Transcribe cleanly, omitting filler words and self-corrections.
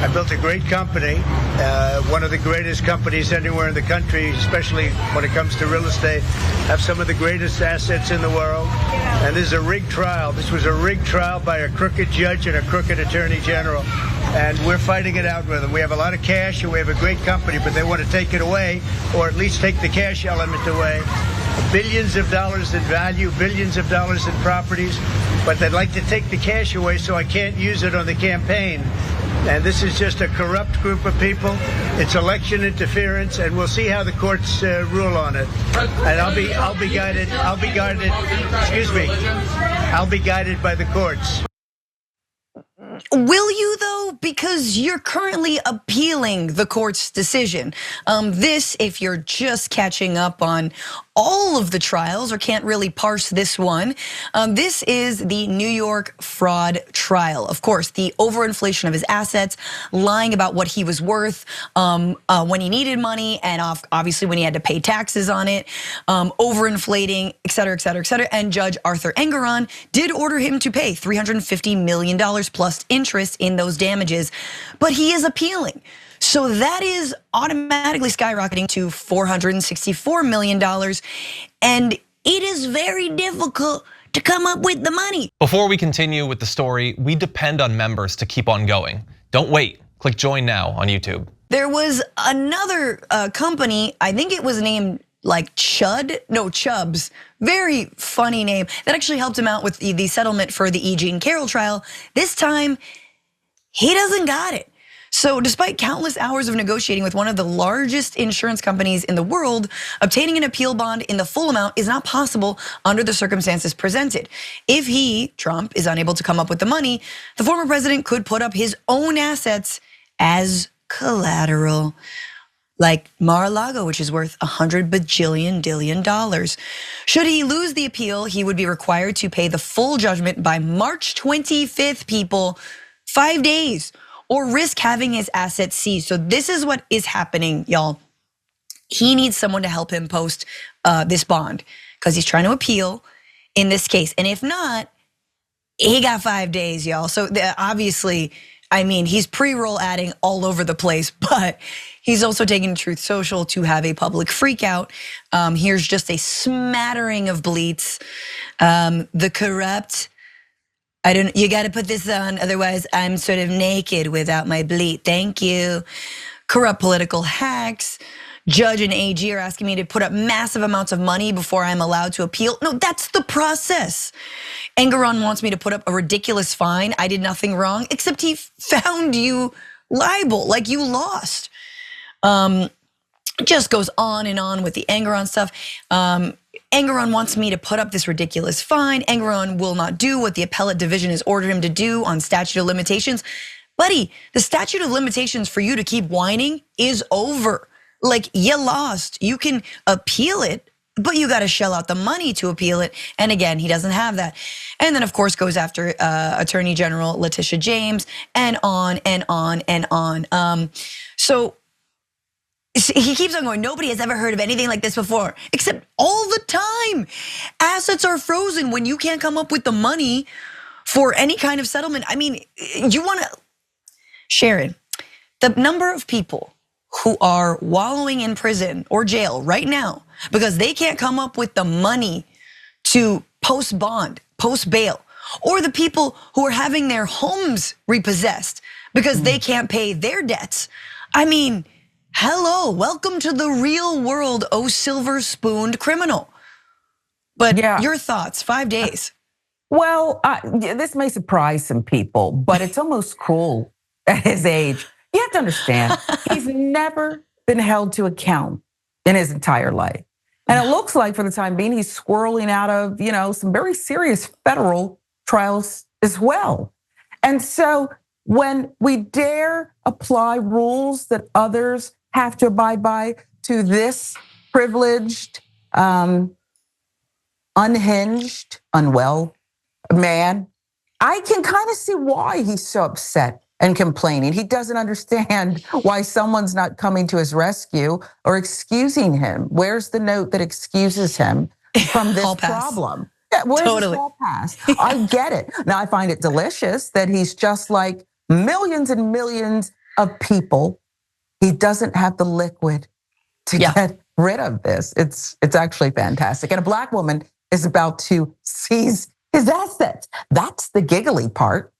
I built a great company, one of the greatest companies anywhere in the country, especially when it comes to real estate. Have some of the greatest assets in the world. And this is a rigged trial. This was a rigged trial by a crooked judge and a crooked attorney general. And we're fighting it out with them. We have a lot of cash and we have a great company, but they want to take it away, or at least take the cash element away. Billions of dollars in value, billions of dollars in properties, but they'd like to take the cash away so I can't use it on the campaign. And this is just a corrupt group of people. It's election interference, and we'll see how the courts rule on it. And I'll be guided. Excuse me. I'll be guided by the courts. Will you though? Because you're currently appealing the court's decision. This, if you're just catching up on all of the trials or can't really parse this one, this is the New York fraud trial. Of course, the overinflation of his assets, lying about what he was worth when he needed money, and obviously when he had to pay taxes on it, overinflating, et cetera, et cetera, et cetera. And Judge Arthur Engoron did order him to pay $350 million plus interest in those damages, but he is appealing. So that is automatically skyrocketing to $464 million. And it is very difficult to come up with the money. Before we continue with the story, we depend on members to keep on going. Don't wait, click join now on YouTube. There was another company, I think it was named like Chubbs, very funny name, that actually helped him out with the settlement for the E. Jean Carroll trial. This time, he doesn't got it. So despite countless hours of negotiating with one of the largest insurance companies in the world, obtaining an appeal bond in the full amount is not possible under the circumstances presented. If he, Trump, is unable to come up with the money, the former president could put up his own assets as collateral, like Mar-a-Lago, which is worth $100 bajillion. Should he lose the appeal, he would be required to pay the full judgment by March 25th, people, 5 days, or risk having his assets seized. So this is what is happening, y'all. He needs someone to help him post this bond because he's trying to appeal in this case. And if not, he got 5 days, y'all. So obviously, I mean, he's pre-roll adding all over the place, but he's also taking Truth Social to have a public freak out. Here's just a smattering of bleats. The corrupt, you gotta put this on, otherwise I'm sort of naked without my bleat, thank you. Corrupt political hacks. Judge and AG are asking me to put up massive amounts of money before I'm allowed to appeal. No, that's the process. Engoron wants me to put up a ridiculous fine. I did nothing wrong, except he found you liable, like you lost. Just goes on and on with the Engoron stuff. Engoron wants me to put up this ridiculous fine. Engoron will not do what the appellate division has ordered him to do on statute of limitations. Buddy, the statute of limitations for you to keep whining is over. Like, you lost. You can appeal it, but you gotta shell out the money to appeal it. And again, he doesn't have that. And then of course goes after Attorney General Leticia James, and on and on and on. So he keeps on going, nobody has ever heard of anything like this before, except all the time. Assets are frozen when you can't come up with the money for any kind of settlement. I mean, you wanna, Sharon, the number of people who are wallowing in prison or jail right now because they can't come up with the money to post bond, post bail, or the people who are having their homes repossessed because they can't pay their debts. I mean, hello, welcome to the real world, oh silver-spooned criminal. But yeah, your thoughts, 5 days. Well, this may surprise some people, but it's almost cruel at his age. You have to understand, he's never been held to account in his entire life. And it looks like for the time being, he's swirling out of, some very serious federal trials as well. And so when we dare apply rules that others have to abide by to this privileged, unhinged, unwell man, I can kind of see why he's so upset and complaining. He doesn't understand why someone's not coming to his rescue or excusing him. Where's the note that excuses him from this problem? Yeah, where's the hall pass? I get it. Now I find it delicious that he's just like millions and millions of people, he doesn't have the liquid to get rid of this. It's actually fantastic. And a black woman is about to seize his assets. That's the giggly part.